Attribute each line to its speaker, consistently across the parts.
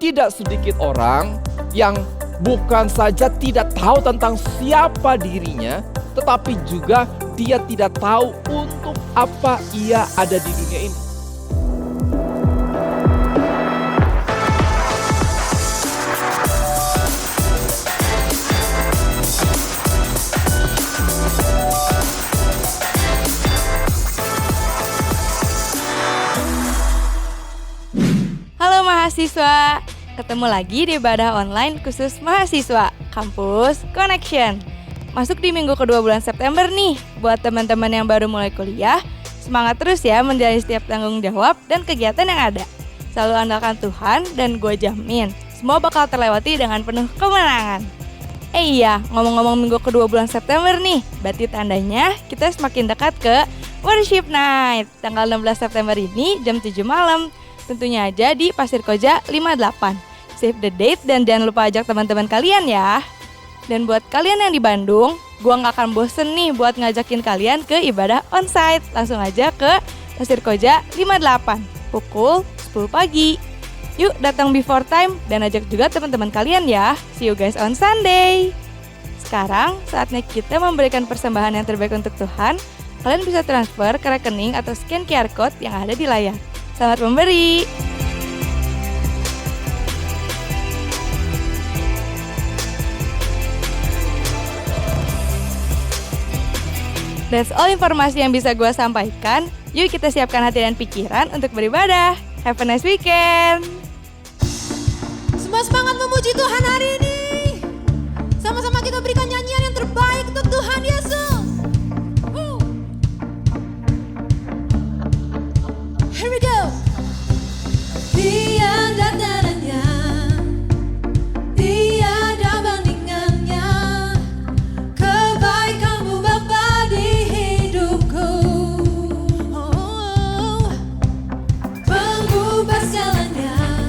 Speaker 1: tidak sedikit orang yang bukan saja tidak tahu tentang siapa dirinya, tetapi juga dia tidak tahu untuk apa ia ada di dunia ini.
Speaker 2: Halo mahasiswa, ketemu lagi di ibadah online khusus mahasiswa Kampus Connection. Masuk di minggu kedua bulan September nih. Buat teman-teman yang baru mulai kuliah, semangat terus ya menjalani setiap tanggung jawab dan kegiatan yang ada. Selalu andalkan Tuhan dan gue jamin semua bakal terlewati dengan penuh kemenangan. Iya, ngomong-ngomong minggu kedua bulan September nih, berarti tandanya kita semakin dekat ke Worship Night tanggal 16 September ini jam 7 malam. Tentunya aja di Pasir Koja 58. Save the date dan jangan lupa ajak teman-teman kalian ya. Dan buat kalian yang di Bandung, gua gak akan bosen nih buat ngajakin kalian ke ibadah onsite. Langsung aja ke Pasir Koja 58 pukul 10 pagi. Yuk datang before time dan ajak juga teman-teman kalian ya. See you guys on Sunday. Sekarang saatnya kita memberikan persembahan yang terbaik untuk Tuhan. Kalian bisa transfer ke rekening atau scan QR code yang ada di layar. Selamat memberi. That's all informasi yang bisa gue sampaikan. Yuk kita siapkan hati dan pikiran untuk beribadah. Have a nice weekend.
Speaker 3: Semua semangat memuji Tuhan hari ini. Sama-sama kita berikan nyanyian yang terbaik untuk Tuhan Yesus. Here we go. Tiada tandanya, tiada bandingannya, kebaikan-Mu Bapa di hidupku. Pengubah segalanya.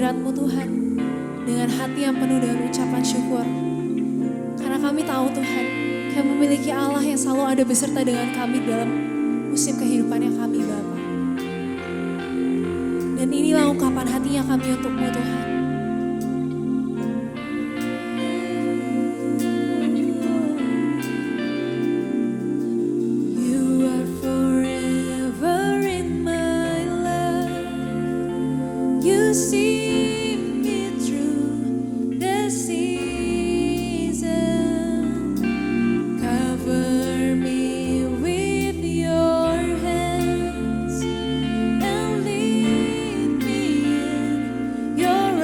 Speaker 3: hadirat-Mu Tuhan dengan hati yang penuh dengan ucapan syukur. Karena kami tahu Tuhan, Kami memiliki Allah yang selalu ada beserta dengan kami dalam musim kehidupan yang kami Bapa. Dan inilah ungkapan hatinya kami untuk-Mu Tuhan. See me through the season, cover me with your hands and lead me in your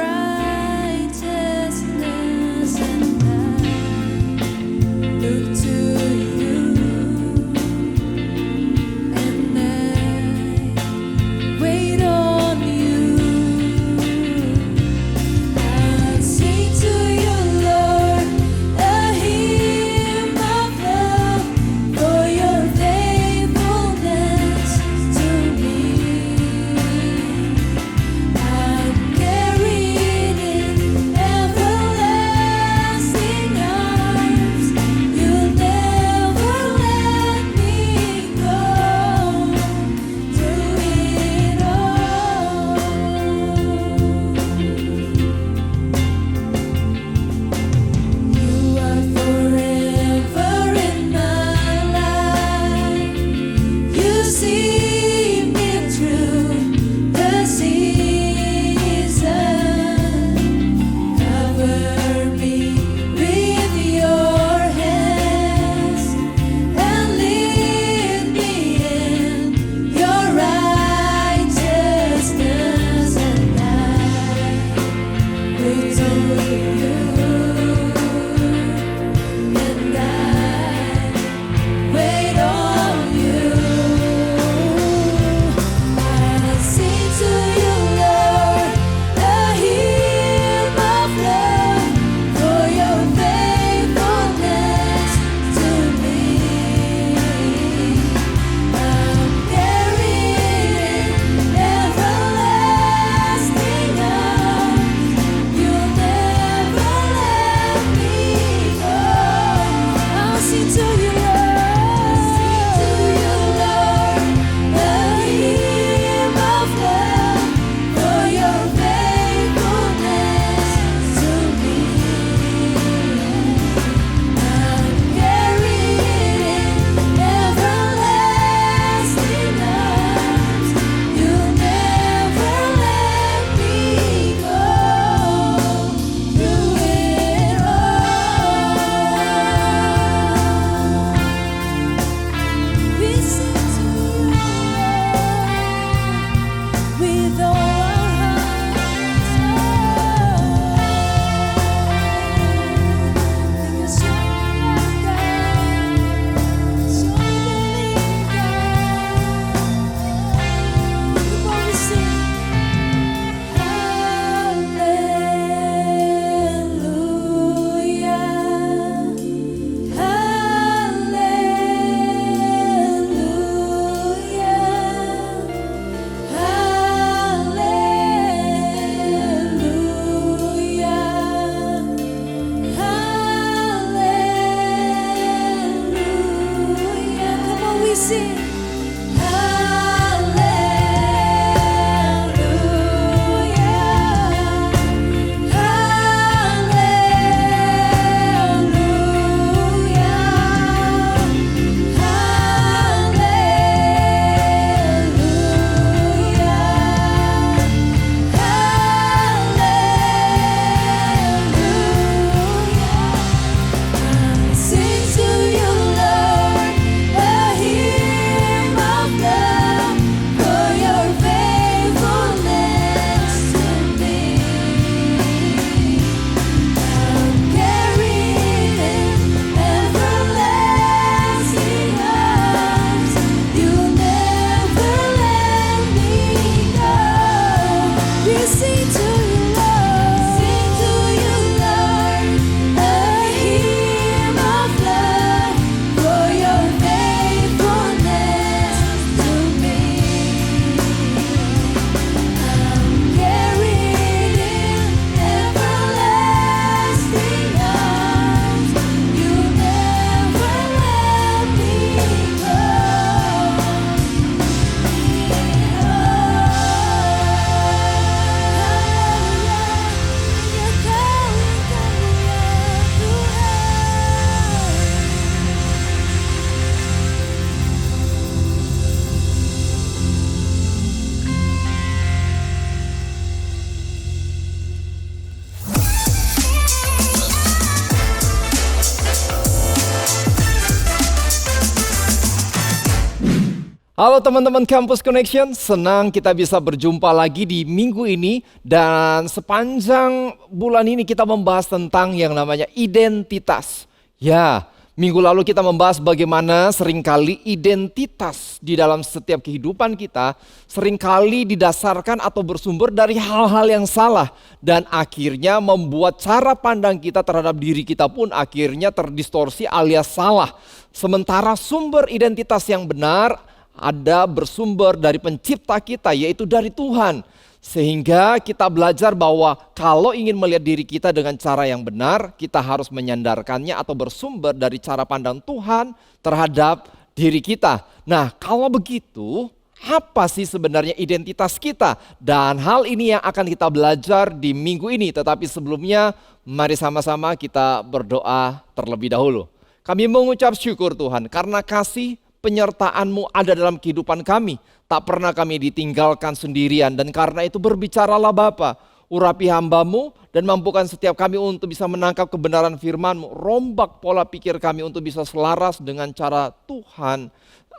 Speaker 1: Halo teman-teman Campus Connection, senang kita bisa berjumpa lagi di minggu ini. Dan sepanjang bulan ini kita membahas tentang yang namanya identitas. Ya, minggu lalu kita membahas bagaimana seringkali identitas di dalam setiap kehidupan kita seringkali didasarkan atau bersumber dari hal-hal yang salah. Dan akhirnya membuat cara pandang kita terhadap diri kita pun akhirnya terdistorsi alias salah. Sementara sumber identitas yang benar ada bersumber dari pencipta kita, yaitu dari Tuhan. Sehingga kita belajar bahwa kalau ingin melihat diri kita dengan cara yang benar, kita harus menyandarkannya atau bersumber dari cara pandang Tuhan terhadap diri kita. Nah, kalau begitu, apa sih sebenarnya identitas kita? Dan hal ini yang akan kita belajar di minggu ini. Tetapi sebelumnya, mari sama-sama kita berdoa terlebih dahulu. Kami mengucap syukur Tuhan karena kasih penyertaan-Mu ada dalam kehidupan kami. Tak pernah kami ditinggalkan sendirian. Dan karena itu berbicaralah Bapa. Urapi hamba-Mu dan mampukan setiap kami untuk bisa menangkap kebenaran firman-Mu. Rombak pola pikir kami untuk bisa selaras dengan cara Tuhan.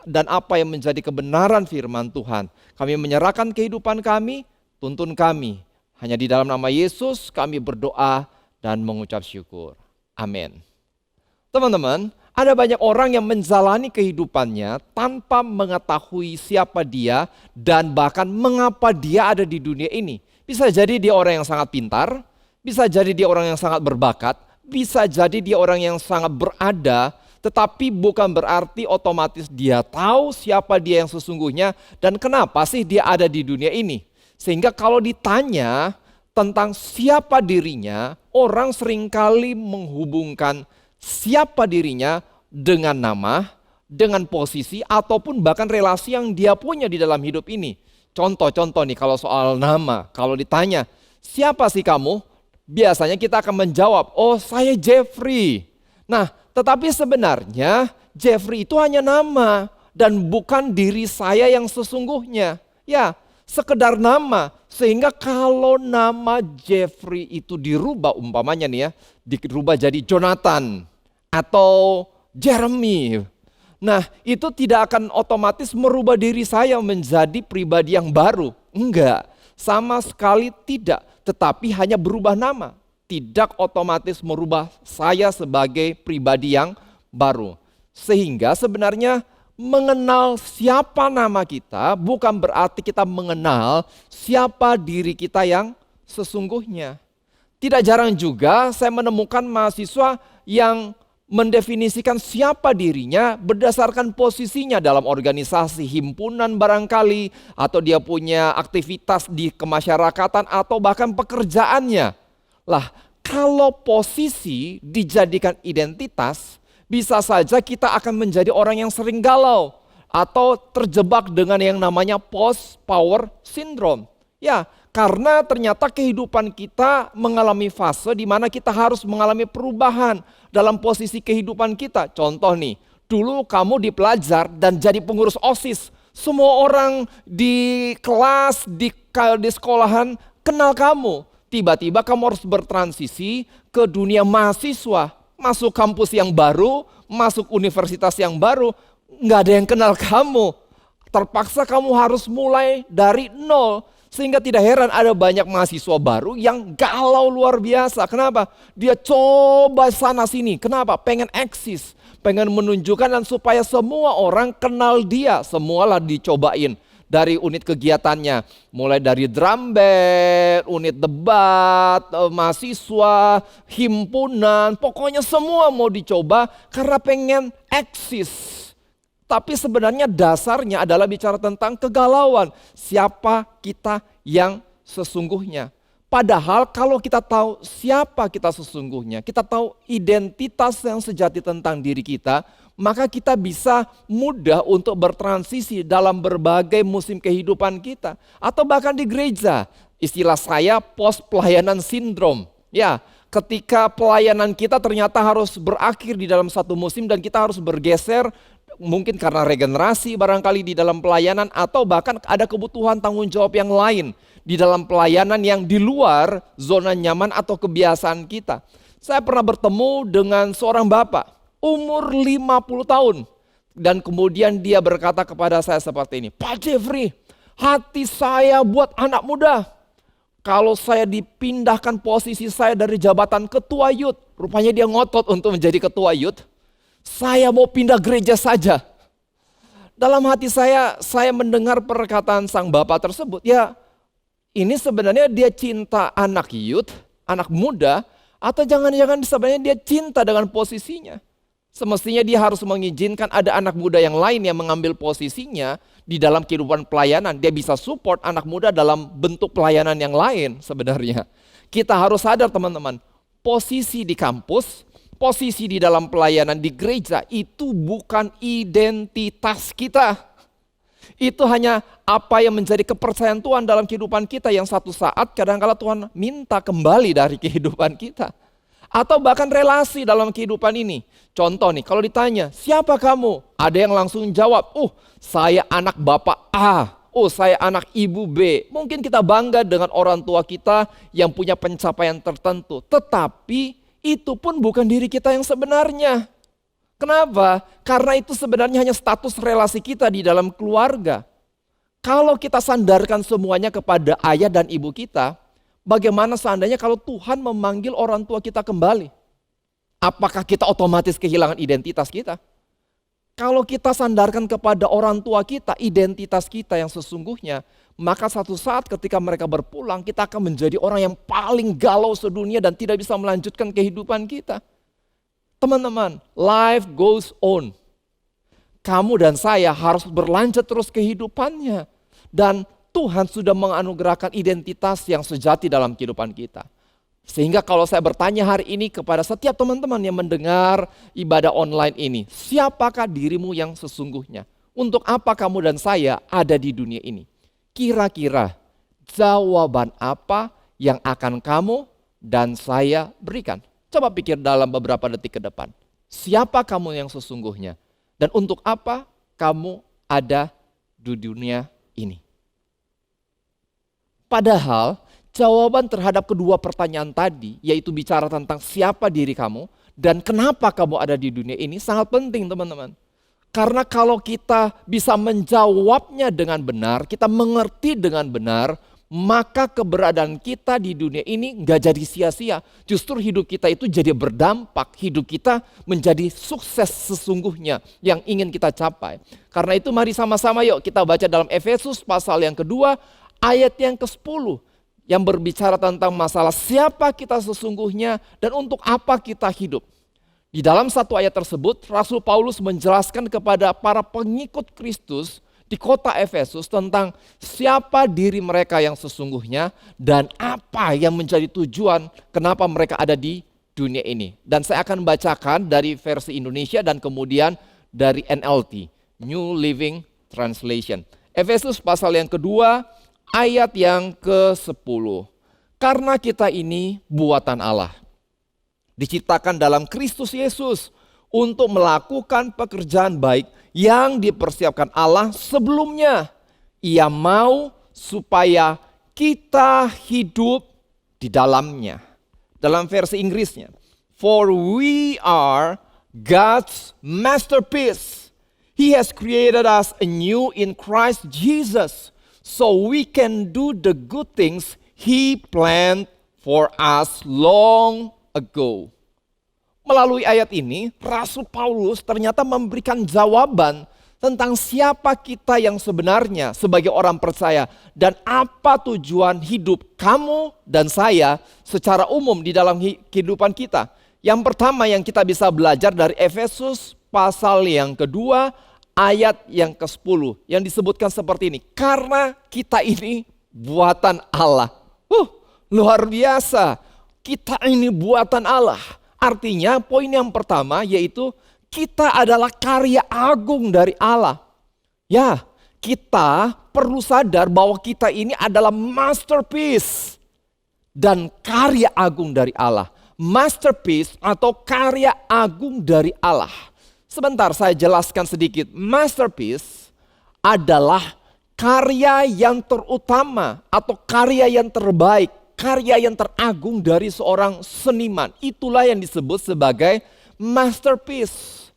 Speaker 1: Dan apa yang menjadi kebenaran firman Tuhan. Kami menyerahkan kehidupan kami, tuntun kami. Hanya di dalam nama Yesus kami berdoa dan mengucap syukur. Amin. Teman-teman, ada banyak orang yang menjalani kehidupannya tanpa mengetahui siapa dia dan bahkan mengapa dia ada di dunia ini. Bisa jadi dia orang yang sangat pintar, bisa jadi dia orang yang sangat berbakat, bisa jadi dia orang yang sangat berada, tetapi bukan berarti otomatis dia tahu siapa dia yang sesungguhnya dan kenapa sih dia ada di dunia ini. Sehingga kalau ditanya tentang siapa dirinya, orang seringkali menghubungkan siapa dirinya dengan nama, dengan posisi, ataupun bahkan relasi yang dia punya di dalam hidup ini. Contoh-contoh nih kalau soal nama, kalau ditanya, siapa sih kamu? Biasanya kita akan menjawab, oh saya Jeffrey. Nah, tetapi sebenarnya Jeffrey itu hanya nama dan bukan diri saya yang sesungguhnya. Ya, sekedar nama. Sehingga kalau nama Jeffrey itu dirubah umpamanya nih ya, dirubah jadi Jonathan atau Jeremy. Nah, itu tidak akan otomatis merubah diri saya menjadi pribadi yang baru. Enggak, sama sekali tidak. Tetapi hanya berubah nama. Tidak otomatis merubah saya sebagai pribadi yang baru. Sehingga sebenarnya mengenal siapa nama kita bukan berarti kita mengenal siapa diri kita yang sesungguhnya. Tidak jarang juga saya menemukan mahasiswa yang mendefinisikan siapa dirinya berdasarkan posisinya dalam organisasi, himpunan barangkali, atau dia punya aktivitas di kemasyarakatan atau bahkan pekerjaannya. Lah, kalau posisi dijadikan identitas, bisa saja kita akan menjadi orang yang sering galau atau terjebak dengan yang namanya post-power syndrome. Ya, karena ternyata kehidupan kita mengalami fase di mana kita harus mengalami perubahan dalam posisi kehidupan kita. Contoh nih, dulu kamu dipelajar dan jadi pengurus OSIS. Semua orang di kelas, di sekolahan kenal kamu. Tiba-tiba kamu harus bertransisi ke dunia mahasiswa. Masuk kampus yang baru, masuk universitas yang baru, nggak ada yang kenal kamu. Terpaksa kamu harus mulai dari nol. Sehingga tidak heran ada banyak mahasiswa baru yang galau luar biasa. Kenapa? Dia coba sana sini. Kenapa? Pengen eksis. Pengen menunjukkan dan supaya semua orang kenal dia. Semualah dicobain. Dari unit kegiatannya. Mulai dari drum band, unit debat, mahasiswa, himpunan. Pokoknya semua mau dicoba karena pengen eksis. Tapi sebenarnya dasarnya adalah bicara tentang kegalauan. Siapa kita yang sesungguhnya. Padahal kalau kita tahu siapa kita sesungguhnya, kita tahu identitas yang sejati tentang diri kita, maka kita bisa mudah untuk bertransisi dalam berbagai musim kehidupan kita. Atau bahkan di gereja, istilah saya post pelayanan sindrom. Ya, ketika pelayanan kita ternyata harus berakhir di dalam satu musim dan kita harus bergeser, mungkin karena regenerasi barangkali di dalam pelayanan atau bahkan ada kebutuhan tanggung jawab yang lain di dalam pelayanan yang di luar zona nyaman atau kebiasaan kita. Saya pernah bertemu dengan seorang bapak umur 50 tahun. Dan kemudian dia berkata kepada saya seperti ini, Pak Jeffrey, hati saya buat anak muda. Kalau saya dipindahkan posisi saya dari jabatan ketua youth, rupanya dia ngotot untuk menjadi ketua youth, saya mau pindah gereja saja. Dalam hati saya mendengar perkataan sang bapak tersebut, ya ini sebenarnya dia cinta anak youth, anak muda, atau jangan-jangan sebenarnya dia cinta dengan posisinya. Semestinya dia harus mengizinkan ada anak muda yang lain yang mengambil posisinya di dalam kehidupan pelayanan. Dia bisa support anak muda dalam bentuk pelayanan yang lain sebenarnya. Kita harus sadar teman-teman, posisi di kampus, posisi di dalam pelayanan di gereja itu bukan identitas kita. Itu hanya apa yang menjadi kepercayaan Tuhan dalam kehidupan kita yang satu saat kadang-kala Tuhan minta kembali dari kehidupan kita. Atau bahkan relasi dalam kehidupan ini. Contoh nih, kalau ditanya, siapa kamu? Ada yang langsung jawab, saya anak bapak A. Saya anak ibu B. Mungkin kita bangga dengan orang tua kita yang punya pencapaian tertentu. Tetapi itu pun bukan diri kita yang sebenarnya. Kenapa? Karena itu sebenarnya hanya status relasi kita di dalam keluarga. Kalau kita sandarkan semuanya kepada ayah dan ibu kita, bagaimana seandainya kalau Tuhan memanggil orang tua kita kembali? Apakah kita otomatis kehilangan identitas kita? Kalau kita sandarkan kepada orang tua kita, identitas kita yang sesungguhnya, maka satu saat ketika mereka berpulang, kita akan menjadi orang yang paling galau sedunia dan tidak bisa melanjutkan kehidupan kita. Teman-teman, life goes on. Kamu dan saya harus berlanjut terus kehidupannya. Dan Tuhan sudah menganugerahkan identitas yang sejati dalam kehidupan kita. Sehingga kalau saya bertanya hari ini kepada setiap teman-teman yang mendengar ibadah online ini, siapakah dirimu yang sesungguhnya? Untuk apa kamu dan saya ada di dunia ini? Kira-kira jawaban apa yang akan kamu dan saya berikan? Coba pikir dalam beberapa detik ke depan. Siapa kamu yang sesungguhnya? Dan untuk apa kamu ada di dunia ini? Padahal jawaban terhadap kedua pertanyaan tadi, yaitu bicara tentang siapa diri kamu dan kenapa kamu ada di dunia ini, sangat penting teman-teman. Karena kalau kita bisa menjawabnya dengan benar, kita mengerti dengan benar, maka keberadaan kita di dunia ini nggak jadi sia-sia. Justru hidup kita itu jadi berdampak, hidup kita menjadi sukses sesungguhnya yang ingin kita capai. Karena itu mari sama-sama yuk kita baca dalam Efesus pasal yang kedua, ayat yang ke-10. Yang berbicara tentang masalah siapa kita sesungguhnya dan untuk apa kita hidup. Di dalam satu ayat tersebut, Rasul Paulus menjelaskan kepada para pengikut Kristus di kota Efesus tentang siapa diri mereka yang sesungguhnya dan apa yang menjadi tujuan kenapa mereka ada di dunia ini. Dan saya akan bacakan dari versi Indonesia dan kemudian dari NLT, New Living Translation. Efesus pasal yang kedua, ayat yang ke-10. Karena kita ini buatan Allah, diciptakan dalam Kristus Yesus untuk melakukan pekerjaan baik yang dipersiapkan Allah sebelumnya. Ia mau supaya kita hidup di dalamnya. Dalam versi Inggrisnya, for we are God's masterpiece. He has created us anew in Christ Jesus, so we can do the good things He planned for us long ago. Melalui ayat ini, Rasul Paulus ternyata memberikan jawaban tentang siapa kita yang sebenarnya sebagai orang percaya dan apa tujuan hidup kamu dan saya secara umum di dalam kehidupan kita. Yang pertama yang kita bisa belajar dari Efesus pasal yang kedua, ayat yang ke-10 yang disebutkan seperti ini. Karena kita ini buatan Allah. Luar biasa. Kita ini buatan Allah. Artinya poin yang pertama yaitu kita adalah karya agung dari Allah. Ya, kita perlu sadar bahwa kita ini adalah masterpiece dan karya agung dari Allah. Masterpiece atau karya agung dari Allah. Sebentar saya jelaskan sedikit. Masterpiece adalah karya yang terutama atau karya yang terbaik. Karya yang teragung dari seorang seniman. Itulah yang disebut sebagai masterpiece.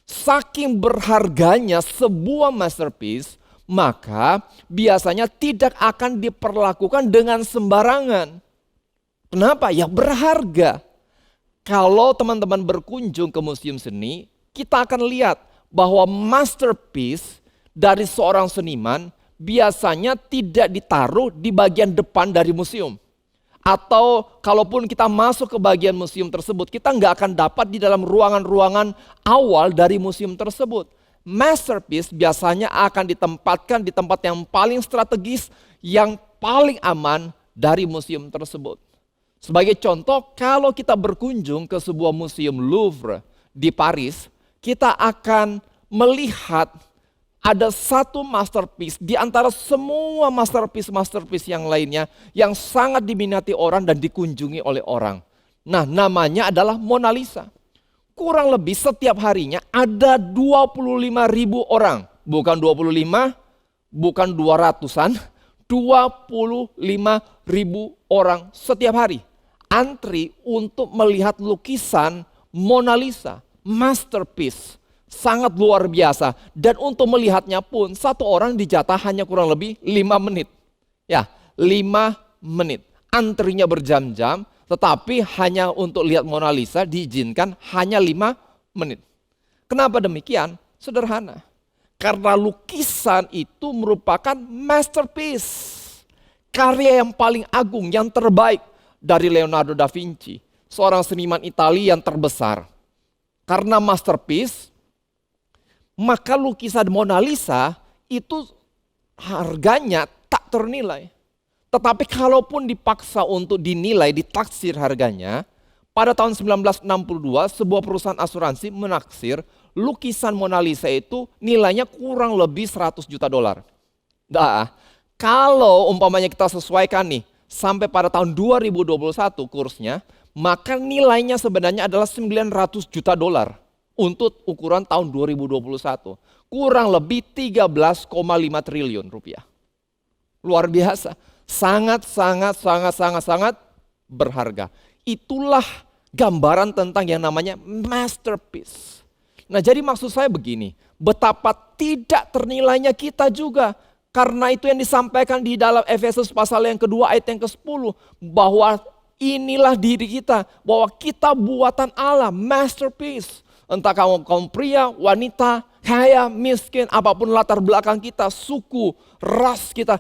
Speaker 1: Saking berharganya sebuah masterpiece, maka biasanya tidak akan diperlakukan dengan sembarangan. Kenapa? Ya berharga. Kalau teman-teman berkunjung ke museum seni, kita akan lihat bahwa masterpiece dari seorang seniman biasanya tidak ditaruh di bagian depan dari museum. Atau kalaupun kita masuk ke bagian museum tersebut, kita nggak akan dapat di dalam ruangan-ruangan awal dari museum tersebut. Masterpiece biasanya akan ditempatkan di tempat yang paling strategis, yang paling aman dari museum tersebut. Sebagai contoh, kalau kita berkunjung ke sebuah museum Louvre di Paris, kita akan melihat ada satu masterpiece di antara semua masterpiece yang lainnya yang sangat diminati orang dan dikunjungi oleh orang. Nah, namanya adalah Mona Lisa. Kurang lebih setiap harinya ada 25.000 orang. Bukan 25, bukan 200-an, 25.000 orang setiap hari. Antri untuk melihat lukisan Mona Lisa, masterpiece. Sangat luar biasa. Dan untuk melihatnya pun satu orang dijatah hanya kurang lebih 5 menit. Ya, 5 menit. Antrinya berjam-jam, tetapi hanya untuk lihat Mona Lisa diizinkan hanya 5 menit. Kenapa demikian? Sederhana. Karena lukisan itu merupakan masterpiece. Karya yang paling agung, yang terbaik dari Leonardo da Vinci. Seorang seniman Italia yang terbesar. Karena masterpiece, maka lukisan Mona Lisa itu harganya tak ternilai. Tetapi kalaupun dipaksa untuk dinilai, ditaksir harganya, pada tahun 1962 sebuah perusahaan asuransi menaksir lukisan Mona Lisa itu nilainya kurang lebih 100 juta dolar. Nah, kalau umpamanya kita sesuaikan nih, sampai pada tahun 2021 kursnya, maka nilainya sebenarnya adalah 900 juta dolar. Untuk ukuran tahun 2021. Kurang lebih 13,5 triliun rupiah. Luar biasa. Sangat berharga. Itulah gambaran tentang yang namanya masterpiece. Nah, jadi maksud saya begini. Betapa tidak ternilainya kita juga. Karena itu yang disampaikan di dalam Efesus pasal yang kedua ayat yang ke-10. Bahwa inilah diri kita. Bahwa kita buatan Allah, masterpiece. Entah kaum pria, wanita, kaya, miskin, apapun latar belakang kita, suku, ras kita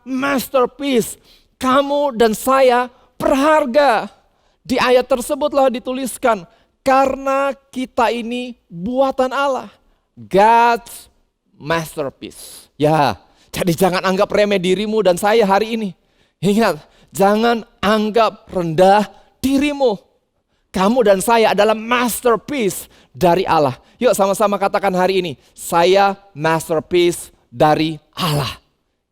Speaker 1: masterpiece. Kamu dan saya berharga. Di ayat tersebutlah dituliskan, karena kita ini buatan Allah. God's masterpiece. Ya, jadi jangan anggap remeh dirimu dan saya hari ini. Ingat, jangan anggap rendah dirimu. Kamu dan saya adalah masterpiece dari Allah. Yuk sama-sama katakan hari ini, saya masterpiece dari Allah.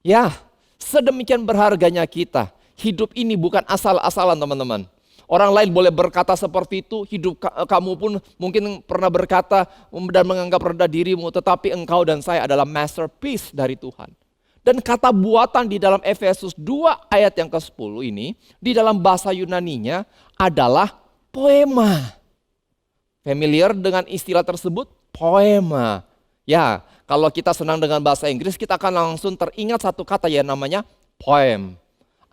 Speaker 1: Ya, sedemikian berharganya kita. Hidup ini bukan asal-asalan teman-teman. Orang lain boleh berkata seperti itu, hidup kamu pun mungkin pernah berkata dan menganggap rendah dirimu, tetapi engkau dan saya adalah masterpiece dari Tuhan. Dan kata buatan di dalam Efesus 2 ayat yang ke-10 ini, di dalam bahasa Yunaninya adalah poema. Familiar dengan istilah tersebut? Poema. Ya, kalau kita senang dengan bahasa Inggris, kita akan langsung teringat satu kata yang namanya poem.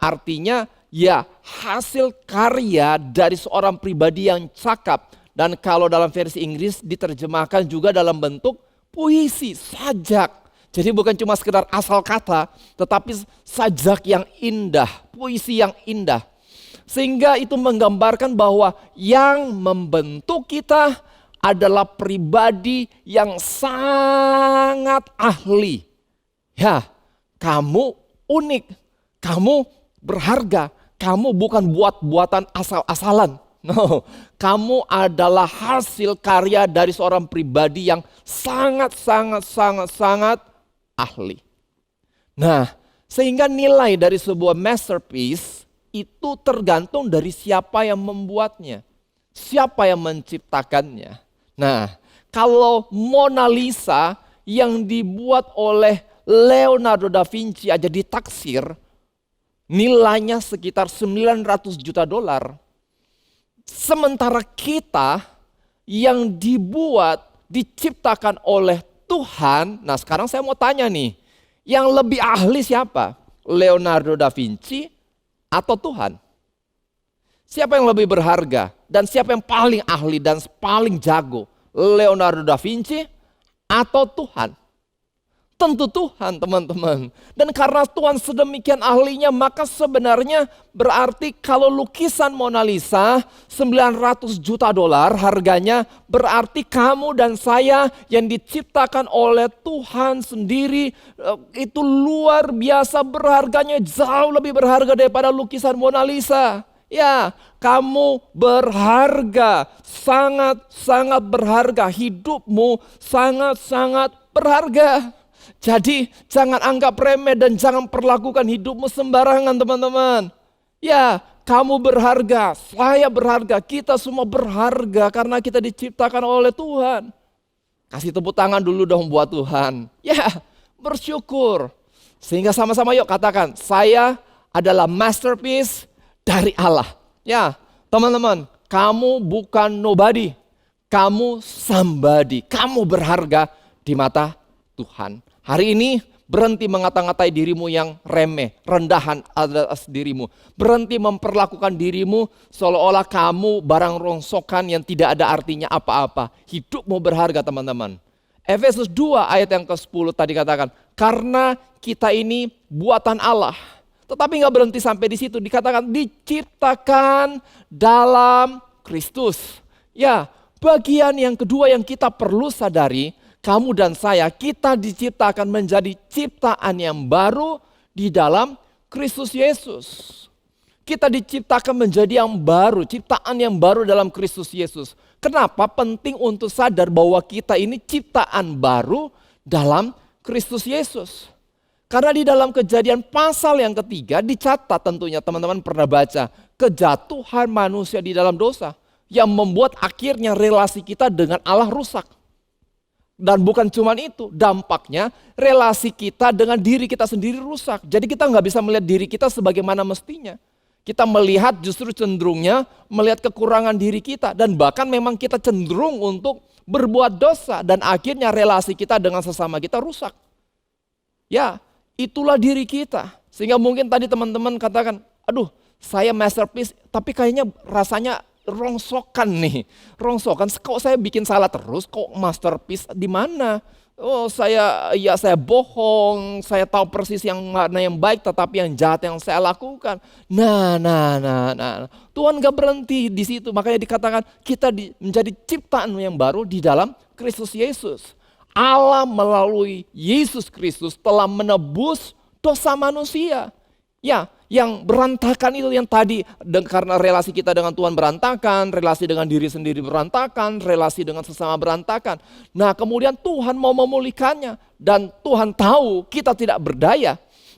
Speaker 1: Artinya ya hasil karya dari seorang pribadi yang cakap. Dan kalau dalam versi Inggris diterjemahkan juga dalam bentuk puisi, sajak. Jadi bukan cuma sekedar asal kata, tetapi sajak yang indah, puisi yang indah. Sehingga itu menggambarkan bahwa yang membentuk kita adalah pribadi yang sangat ahli. Ya, kamu unik, kamu berharga, kamu bukan buat-buatan asal-asalan. No, kamu adalah hasil karya dari seorang pribadi yang sangat ahli. Nah, sehingga nilai dari sebuah masterpiece itu tergantung dari siapa yang membuatnya, siapa yang menciptakannya. Nah, kalau Mona Lisa yang dibuat oleh Leonardo da Vinci aja ditaksir nilainya sekitar 900 juta dolar. Sementara kita yang dibuat diciptakan oleh Tuhan. Nah sekarang saya mau tanya nih, yang lebih ahli siapa? Leonardo da Vinci atau Tuhan? Siapa yang lebih berharga? Dan siapa yang paling ahli dan paling jago? Leonardo da Vinci atau Tuhan? Tentu Tuhan, teman-teman. Dan karena Tuhan sedemikian ahlinya, maka sebenarnya berarti kalau lukisan Mona Lisa $900 juta harganya, berarti kamu dan saya yang diciptakan oleh Tuhan sendiri itu luar biasa berharganya, jauh lebih berharga daripada lukisan Mona Lisa. Ya, kamu berharga, sangat-sangat berharga. Hidupmu sangat-sangat berharga. Jadi jangan anggap remeh dan jangan perlakukan hidupmu sembarangan, teman-teman. Ya, kamu berharga, saya berharga, kita semua berharga karena kita diciptakan oleh Tuhan. Kasih tepuk tangan dulu dong buat Tuhan. Ya, bersyukur. Sehingga sama-sama yuk katakan, saya adalah masterpiece dari Allah. Ya, teman-teman, kamu bukan nobody. Kamu somebody. Kamu berharga di mata Tuhan. Hari ini berhenti mengata-ngatai dirimu yang remeh, rendahan atas dirimu. Berhenti memperlakukan dirimu seolah-olah kamu barang rongsokan yang tidak ada artinya apa-apa. Hidupmu berharga, teman-teman. Efesus 2 ayat yang ke-10 tadi katakan, karena kita ini buatan Allah. Tetapi gak berhenti sampai di situ, dikatakan diciptakan dalam Kristus. Ya, bagian yang kedua yang kita perlu sadari, kamu dan saya, kita diciptakan menjadi ciptaan yang baru di dalam Kristus Yesus. Kita diciptakan menjadi yang baru, ciptaan yang baru dalam Kristus Yesus. Kenapa penting untuk sadar bahwa kita ini ciptaan baru dalam Kristus Yesus? Karena di dalam Kejadian pasal yang ketiga dicatat, tentunya teman-teman pernah baca, kejatuhan manusia di dalam dosa yang membuat akhirnya relasi kita dengan Allah rusak. Dan bukan cuma itu, dampaknya relasi kita dengan diri kita sendiri rusak. Jadi kita nggak bisa melihat diri kita sebagaimana mestinya. Kita melihat justru cenderungnya melihat kekurangan diri kita. Dan bahkan memang kita cenderung untuk berbuat dosa. Dan akhirnya relasi kita dengan sesama kita rusak. Ya, itulah diri kita. Sehingga mungkin tadi teman-teman katakan, aduh saya masterpiece tapi kayaknya rasanya rongsokan nih, rongsokan. Kok saya bikin salah terus? Kok masterpiece di mana? Oh saya bohong. Saya tahu persis yang mana yang baik, tetapi yang jahat yang saya lakukan. Nah. Tuhan gak berhenti di situ. Makanya dikatakan kita menjadi ciptaan yang baru di dalam Kristus Yesus. Allah melalui Yesus Kristus telah menebus dosa manusia. Ya, yang berantakan itu yang tadi karena relasi kita dengan Tuhan berantakan, relasi dengan diri sendiri berantakan, relasi dengan sesama berantakan. Nah kemudian Tuhan mau memulihkannya dan Tuhan tahu kita tidak berdaya.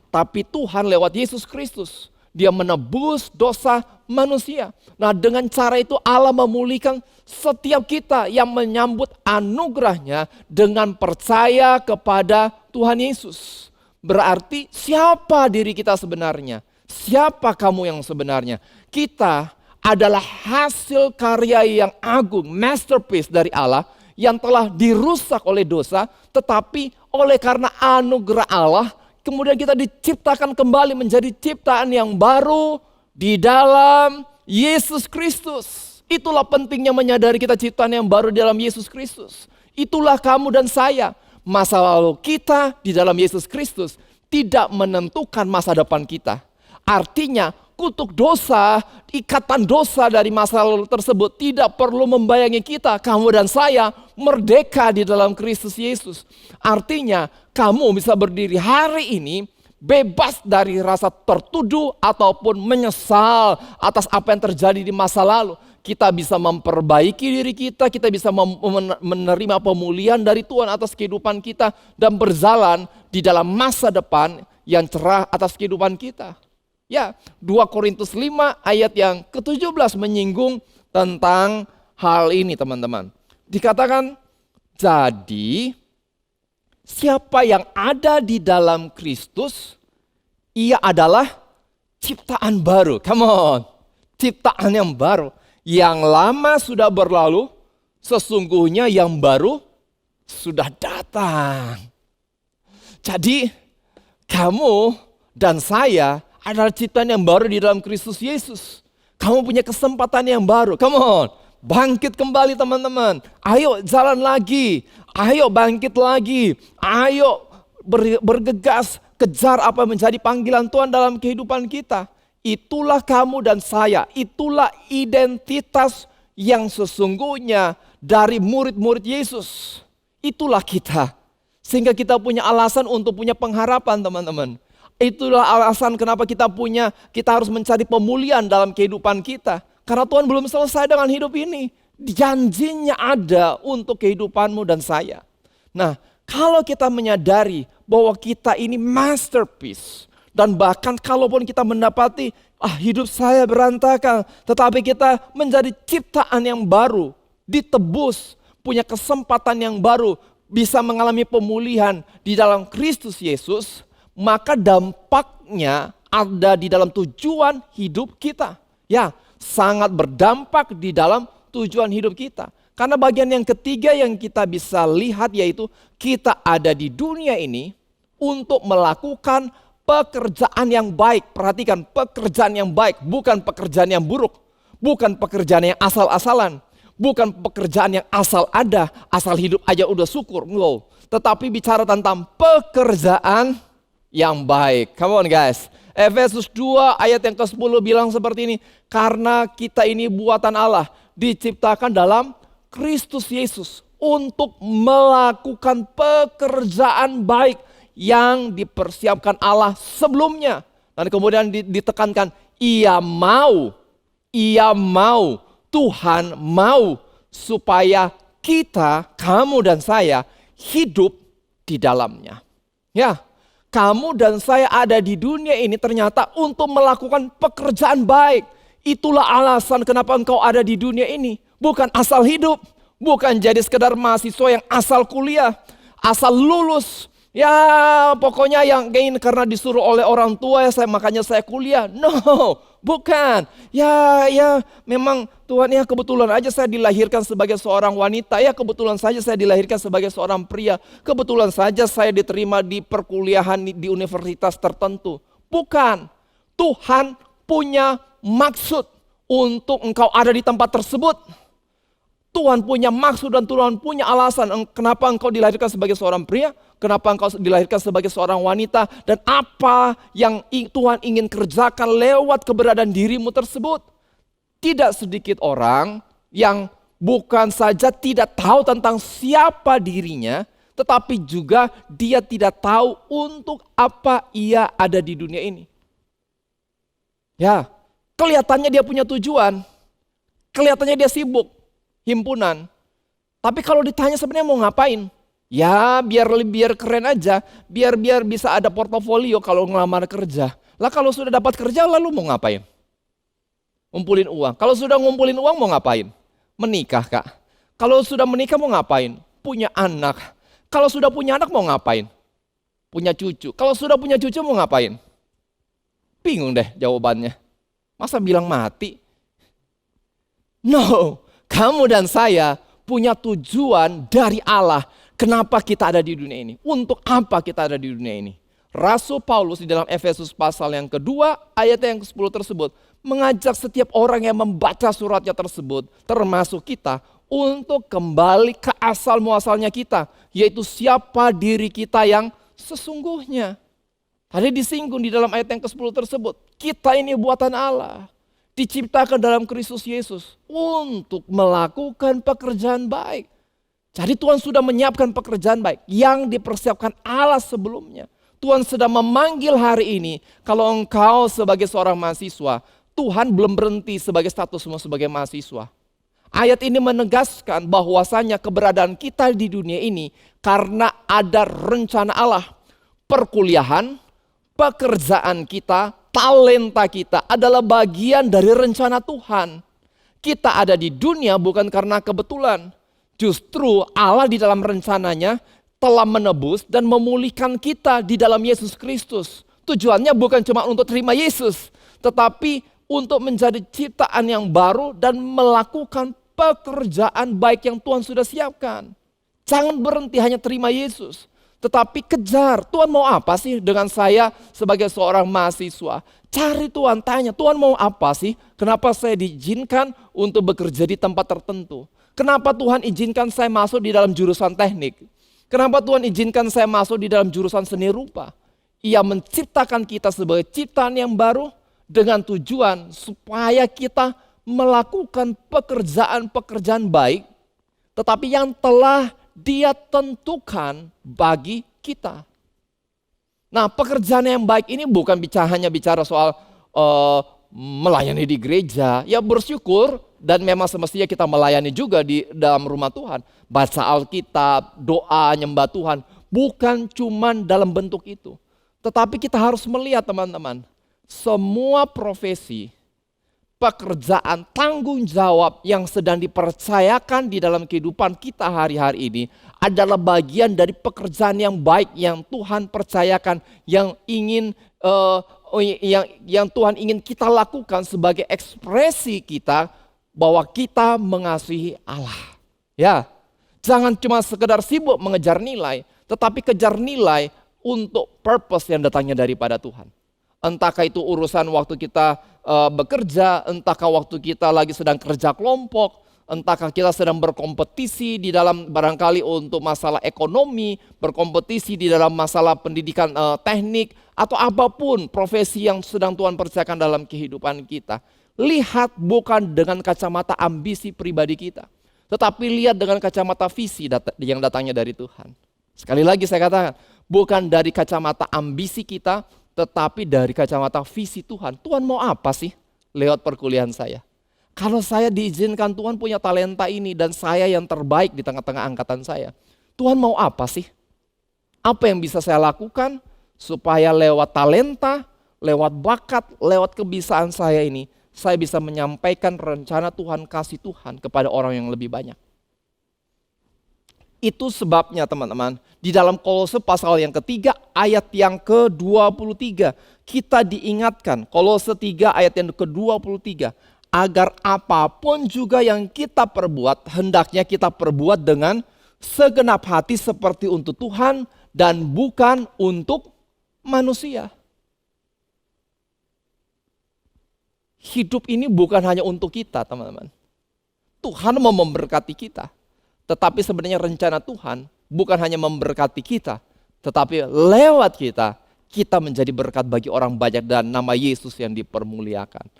Speaker 1: Tapi Tuhan lewat Yesus Kristus, Dia menebus dosa manusia. Nah dengan cara itu Allah memulihkan setiap kita yang menyambut anugerahnya dengan percaya kepada Tuhan Yesus. Berarti siapa diri kita sebenarnya? Siapa kamu yang sebenarnya? Kita adalah hasil karya yang agung, masterpiece dari Allah yang telah dirusak oleh dosa, tetapi oleh karena anugerah Allah, kemudian kita diciptakan kembali menjadi ciptaan yang baru di dalam Yesus Kristus. Itulah pentingnya menyadari kita ciptaan yang baru di dalam Yesus Kristus. Itulah kamu dan saya. Masa lalu kita di dalam Yesus Kristus tidak menentukan masa depan kita. Artinya kutuk dosa, ikatan dosa dari masa lalu tersebut tidak perlu membayangi kita. Kamu dan saya merdeka di dalam Kristus Yesus. Artinya kamu bisa berdiri hari ini bebas dari rasa tertuduh ataupun menyesal atas apa yang terjadi di masa lalu. Kita bisa memperbaiki diri kita bisa menerima pemulihan dari Tuhan atas kehidupan kita dan berjalan di dalam masa depan yang cerah atas kehidupan kita. Ya, 2 Korintus 5 ayat yang ke-17 menyinggung tentang hal ini, teman-teman. Dikatakan, jadi siapa yang ada di dalam Kristus, ia adalah ciptaan baru. Come on, ciptaan yang baru. Yang lama sudah berlalu, sesungguhnya yang baru sudah datang. Jadi kamu dan saya adalah ciptaan yang baru di dalam Kristus Yesus. Kamu punya kesempatan yang baru. Come on, bangkit kembali teman-teman. Ayo jalan lagi. Ayo bangkit lagi. Ayo bergegas, kejar apa yang menjadi panggilan Tuhan dalam kehidupan kita. Itulah kamu dan saya. Itulah identitas yang sesungguhnya dari murid-murid Yesus. Itulah kita. Sehingga kita punya alasan untuk punya pengharapan teman-teman. Itulah alasan kenapa kita harus mencari pemulihan dalam kehidupan kita. Karena Tuhan belum selesai dengan hidup ini. Janjinya ada untuk kehidupanmu dan saya. Nah, kalau kita menyadari bahwa kita ini masterpiece. Dan bahkan kalaupun kita mendapati, hidup saya berantakan. Tetapi kita menjadi ciptaan yang baru. Ditebus, punya kesempatan yang baru. Bisa mengalami pemulihan di dalam Kristus Yesus. Maka dampaknya ada di dalam tujuan hidup kita. Ya, sangat berdampak di dalam tujuan hidup kita. Karena bagian yang ketiga yang kita bisa lihat yaitu kita ada di dunia ini untuk melakukan pekerjaan yang baik. Perhatikan, pekerjaan yang baik, bukan pekerjaan yang buruk. Bukan pekerjaan yang asal-asalan. Bukan pekerjaan yang asal ada, asal hidup aja udah syukur. No. Tetapi bicara tentang pekerjaan yang baik. Come on guys. Efesus 2 ayat yang ke-10 bilang seperti ini. Karena kita ini buatan Allah. Diciptakan dalam Kristus Yesus. Untuk melakukan pekerjaan baik. Yang dipersiapkan Allah sebelumnya. Dan kemudian ditekankan. Ia mau. Tuhan mau supaya kita, kamu dan saya hidup di dalamnya. Ya. Kamu dan saya ada di dunia ini ternyata untuk melakukan pekerjaan baik. Itulah alasan kenapa engkau ada di dunia ini. Bukan asal hidup. Bukan jadi sekedar mahasiswa yang asal kuliah. Asal lulus. Ya pokoknya yang ingin karena disuruh oleh orang tua makanya saya kuliah. No, bukan. Ya memang Tuhan ya kebetulan aja saya dilahirkan sebagai seorang wanita. Ya kebetulan saja saya dilahirkan sebagai seorang pria. Kebetulan saja saya diterima di perkuliahan di universitas tertentu. Bukan. Tuhan punya maksud untuk engkau ada di tempat tersebut. Tuhan punya maksud dan Tuhan punya alasan kenapa engkau dilahirkan sebagai seorang pria, kenapa engkau dilahirkan sebagai seorang wanita, dan apa yang Tuhan ingin kerjakan lewat keberadaan dirimu tersebut. Tidak sedikit orang yang bukan saja tidak tahu tentang siapa dirinya, tetapi juga dia tidak tahu untuk apa ia ada di dunia ini. Ya, kelihatannya dia punya tujuan, kelihatannya dia sibuk. Himpunan. Tapi kalau ditanya sebenarnya mau ngapain? Ya biar keren aja, biar bisa ada portofolio kalau ngelamar kerja. Lah kalau sudah dapat kerja lalu mau ngapain? Ngumpulin uang. Kalau sudah ngumpulin uang mau ngapain? Menikah kak. Kalau sudah menikah mau ngapain? Punya anak. Kalau sudah punya anak mau ngapain? Punya cucu. Kalau sudah punya cucu mau ngapain? Bingung deh jawabannya. Masa bilang mati? No. Kamu dan saya punya tujuan dari Allah. Kenapa kita ada di dunia ini? Untuk apa kita ada di dunia ini? Rasul Paulus di dalam Efesus pasal yang kedua ayat yang ke-10 tersebut mengajak setiap orang yang membaca suratnya tersebut termasuk kita untuk kembali ke asal muasalnya kita. Yaitu siapa diri kita yang sesungguhnya. Tadi disinggung di dalam ayat yang ke-10 tersebut. Kita ini buatan Allah. Diciptakan dalam Kristus Yesus untuk melakukan pekerjaan baik. Jadi Tuhan sudah menyiapkan pekerjaan baik yang dipersiapkan Allah sebelumnya. Tuhan sedang memanggil hari ini, kalau engkau sebagai seorang mahasiswa, Tuhan belum berhenti sebagai statusmu sebagai mahasiswa. Ayat ini menegaskan bahwasanya keberadaan kita di dunia ini karena ada rencana Allah. Perkuliahan, pekerjaan kita, talenta kita adalah bagian dari rencana Tuhan. Kita ada di dunia bukan karena kebetulan. Justru Allah di dalam rencananya telah menebus dan memulihkan kita di dalam Yesus Kristus. Tujuannya bukan cuma untuk terima Yesus, tetapi untuk menjadi ciptaan yang baru dan melakukan pekerjaan baik yang Tuhan sudah siapkan. Jangan berhenti hanya terima Yesus, tetapi kejar. Tuhan mau apa sih dengan saya sebagai seorang mahasiswa? Cari Tuhan, tanya Tuhan mau apa sih? Kenapa saya diizinkan untuk bekerja di tempat tertentu? Kenapa Tuhan izinkan saya masuk di dalam jurusan teknik? Kenapa Tuhan izinkan saya masuk di dalam jurusan seni rupa? Ia menciptakan kita sebagai ciptaan yang baru dengan tujuan supaya kita melakukan pekerjaan-pekerjaan baik, tetapi yang telah Dia tentukan bagi kita. Nah, pekerjaan yang baik ini bukan hanya bicara soal melayani di gereja. Ya bersyukur dan memang semestinya kita melayani juga di dalam rumah Tuhan. Baca Alkitab, doa, nyembah Tuhan. Bukan cuma dalam bentuk itu. Tetapi kita harus melihat teman-teman, semua profesi, pekerjaan, tanggung jawab yang sedang dipercayakan di dalam kehidupan kita hari-hari ini adalah bagian dari pekerjaan yang baik yang Tuhan percayakan, yang Tuhan ingin kita lakukan sebagai ekspresi kita bahwa kita mengasihi Allah. Ya, jangan cuma sekedar sibuk mengejar nilai, tetapi kejar nilai untuk purpose yang datangnya daripada Tuhan. Entahkah itu urusan waktu kita bekerja, entahkah waktu kita lagi sedang kerja kelompok, entahkah kita sedang berkompetisi di dalam barangkali untuk masalah ekonomi, berkompetisi di dalam masalah pendidikan teknik, atau apapun profesi yang sedang Tuhan percayakan dalam kehidupan kita. Lihat bukan dengan kacamata ambisi pribadi kita, tetapi lihat dengan kacamata visi yang datangnya dari Tuhan. Sekali lagi saya katakan, bukan dari kacamata ambisi kita, tetapi dari kacamata visi Tuhan. Tuhan mau apa sih lewat perkuliahan saya? Kalau saya diizinkan Tuhan punya talenta ini dan saya yang terbaik di tengah-tengah angkatan saya, Tuhan mau apa sih? Apa yang bisa saya lakukan supaya lewat talenta, lewat bakat, lewat kebiasaan saya ini, saya bisa menyampaikan rencana Tuhan, kasih Tuhan kepada orang yang lebih banyak. Itu sebabnya teman-teman, di dalam Kolose pasal yang ketiga ayat yang ke-23, kita diingatkan, Kolose 3 ayat yang ke-23, agar apapun juga yang kita perbuat, hendaknya kita perbuat dengan segenap hati seperti untuk Tuhan dan bukan untuk manusia. Hidup ini bukan hanya untuk kita teman-teman. Tuhan mau memberkati kita. Tetapi sebenarnya rencana Tuhan bukan hanya memberkati kita, tetapi lewat kita menjadi berkat bagi orang banyak dan nama Yesus yang dipermuliakan.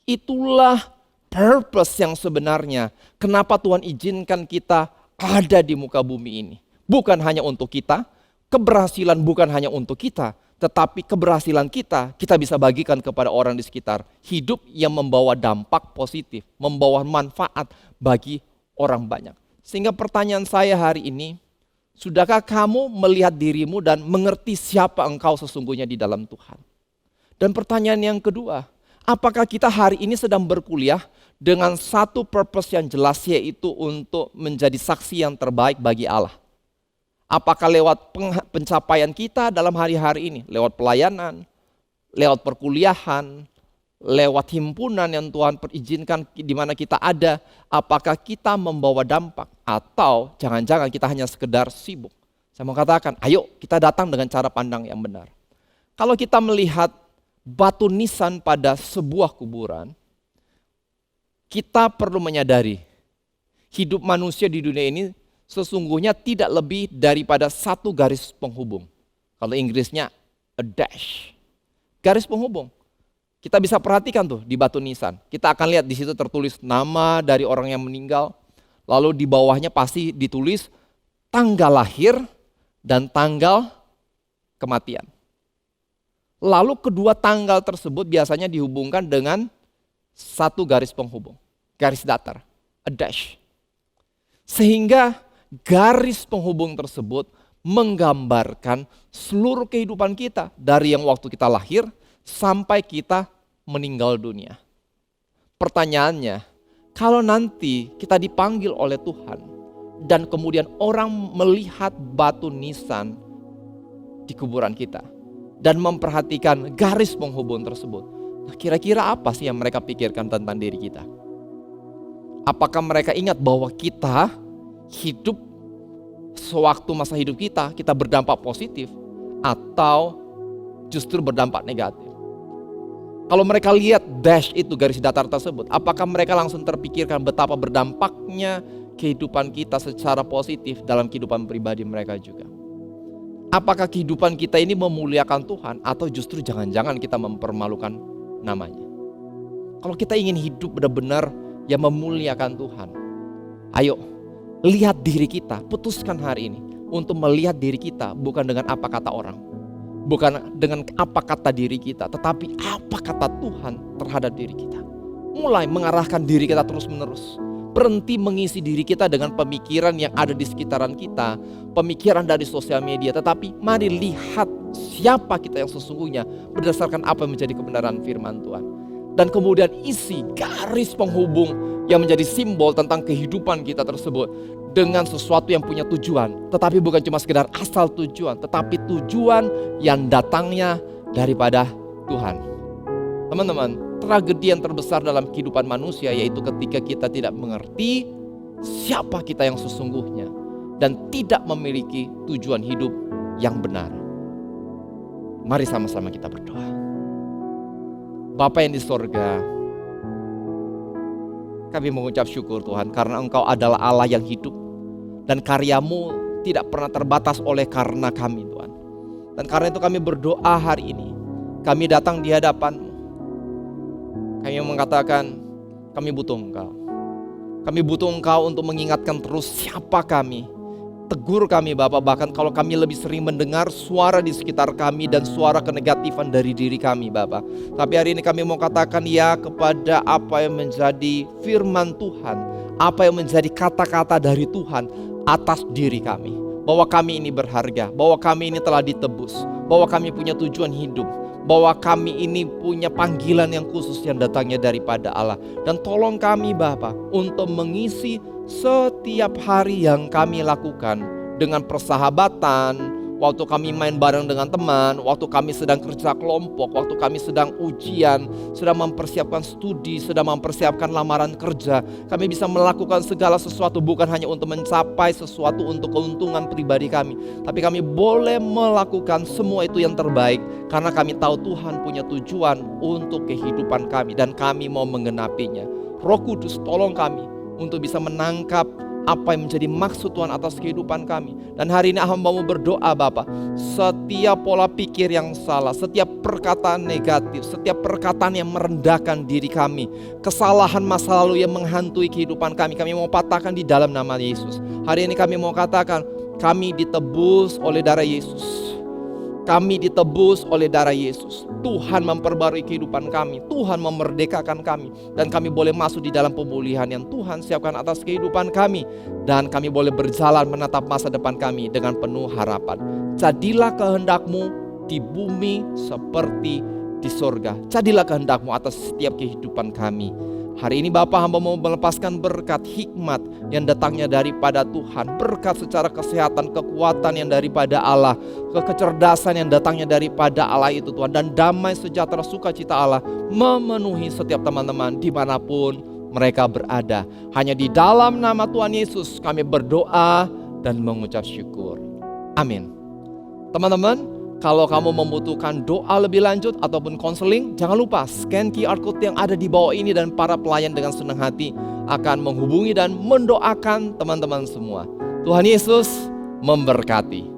Speaker 1: Itulah purpose yang sebenarnya kenapa Tuhan izinkan kita ada di muka bumi ini. Bukan hanya untuk kita, keberhasilan bukan hanya untuk kita, tetapi keberhasilan kita bisa bagikan kepada orang di sekitar. Hidup yang membawa dampak positif, membawa manfaat bagi orang banyak. Sehingga pertanyaan saya hari ini, sudahkah kamu melihat dirimu dan mengerti siapa engkau sesungguhnya di dalam Tuhan? Dan pertanyaan yang kedua, apakah kita hari ini sedang berkuliah dengan satu purpose yang jelas, yaitu untuk menjadi saksi yang terbaik bagi Allah? Apakah lewat pencapaian kita dalam hari-hari ini, lewat pelayanan, lewat perkuliahan, lewat himpunan yang Tuhan perizinkan di mana kita ada, apakah kita membawa dampak atau jangan-jangan kita hanya sekedar sibuk? Saya mau katakan, ayo kita datang dengan cara pandang yang benar. Kalau kita melihat batu nisan pada sebuah kuburan, kita perlu menyadari hidup manusia di dunia ini sesungguhnya tidak lebih daripada satu garis penghubung. Kalau Inggrisnya a dash, garis penghubung. Kita bisa perhatikan tuh di batu nisan. Kita akan lihat di situ tertulis nama dari orang yang meninggal. Lalu di bawahnya pasti ditulis tanggal lahir dan tanggal kematian. Lalu kedua tanggal tersebut biasanya dihubungkan dengan satu garis penghubung. Garis datar, a dash. Sehingga garis penghubung tersebut menggambarkan seluruh kehidupan kita. Dari yang waktu kita lahir sampai kita meninggal dunia. Pertanyaannya, kalau nanti kita dipanggil oleh Tuhan dan kemudian orang melihat batu nisan di kuburan kita dan memperhatikan garis penghubung tersebut, nah kira-kira apa sih yang mereka pikirkan tentang diri kita? Apakah mereka ingat bahwa kita hidup sewaktu masa hidup kita berdampak positif atau justru berdampak negatif. Kalau mereka lihat dash itu, garis datar tersebut, apakah mereka langsung terpikirkan betapa berdampaknya kehidupan kita secara positif dalam kehidupan pribadi mereka juga? Apakah kehidupan kita ini memuliakan Tuhan atau justru jangan-jangan kita mempermalukan namanya? Kalau kita ingin hidup benar-benar yang memuliakan Tuhan, ayo lihat diri kita, putuskan hari ini untuk melihat diri kita bukan dengan apa kata orang, bukan dengan apa kata diri kita, tetapi apa kata Tuhan terhadap diri kita. Mulai mengarahkan diri kita terus-menerus. Berhenti mengisi diri kita dengan pemikiran yang ada di sekitaran kita, pemikiran dari sosial media, tetapi mari lihat siapa kita yang sesungguhnya berdasarkan apa yang menjadi kebenaran firman Tuhan. Dan kemudian isi garis penghubung yang menjadi simbol tentang kehidupan kita tersebut dengan sesuatu yang punya tujuan. Tetapi bukan cuma sekedar asal tujuan, tetapi tujuan yang datangnya daripada Tuhan. Teman-teman, tragedi yang terbesar dalam kehidupan manusia yaitu ketika kita tidak mengerti siapa kita yang sesungguhnya dan tidak memiliki tujuan hidup yang benar. Mari sama-sama kita berdoa. Bapa yang di sorga, kami mengucap syukur Tuhan karena Engkau adalah Allah yang hidup dan karya-Mu tidak pernah terbatas oleh karena kami Tuhan. Dan karena itu kami berdoa hari ini, kami datang di hadapan-Mu. Kami mengatakan kami butuh Engkau. Kami butuh Engkau untuk mengingatkan terus siapa kami. Tegur kami Bapak, bahkan kalau kami lebih sering mendengar suara di sekitar kami dan suara kenegatifan dari diri kami Bapak. Tapi hari ini kami mau katakan ya kepada apa yang menjadi firman Tuhan, apa yang menjadi kata-kata dari Tuhan atas diri kami. Bahwa kami ini berharga, bahwa kami ini telah ditebus, bahwa kami punya tujuan hidup, bahwa kami ini punya panggilan yang khusus yang datangnya daripada Allah. Dan tolong kami Bapa untuk mengisi setiap hari yang kami lakukan dengan persahabatan, waktu kami main bareng dengan teman, waktu kami sedang kerja kelompok, waktu kami sedang ujian, sedang mempersiapkan studi, sedang mempersiapkan lamaran kerja. Kami bisa melakukan segala sesuatu bukan hanya untuk mencapai sesuatu untuk keuntungan pribadi kami, tapi kami boleh melakukan semua itu yang terbaik karena kami tahu Tuhan punya tujuan untuk kehidupan kami dan kami mau menggenapinya. Roh Kudus tolong kami untuk bisa menangkap apa yang menjadi maksud Tuhan atas kehidupan kami. Dan hari ini hamba-Mu berdoa Bapa, setiap pola pikir yang salah, setiap perkataan negatif, setiap perkataan yang merendahkan diri kami, kesalahan masa lalu yang menghantui kehidupan kami mau patahkan di dalam nama Yesus. Hari ini kami mau katakan, kami ditebus oleh darah Yesus. Kami ditebus oleh darah Yesus. Tuhan memperbarui kehidupan kami. Tuhan memerdekakan kami. Dan kami boleh masuk di dalam pemulihan yang Tuhan siapkan atas kehidupan kami. Dan kami boleh berjalan menatap masa depan kami dengan penuh harapan. Jadilah kehendak-Mu di bumi seperti di sorga. Jadilah kehendak-Mu atas setiap kehidupan kami. Hari ini Bapa, hamba mau melepaskan berkat hikmat yang datangnya daripada Tuhan. Berkat secara kesehatan, kekuatan yang daripada Allah. Kecerdasan yang datangnya daripada Allah itu Tuhan. Dan damai sejahtera sukacita Allah memenuhi setiap teman-teman dimanapun mereka berada. Hanya di dalam nama Tuhan Yesus kami berdoa dan mengucap syukur. Amin. Teman-teman, kalau kamu membutuhkan doa lebih lanjut ataupun konseling, jangan lupa scan QR code yang ada di bawah ini dan para pelayan dengan senang hati akan menghubungi dan mendoakan teman-teman semua. Tuhan Yesus memberkati.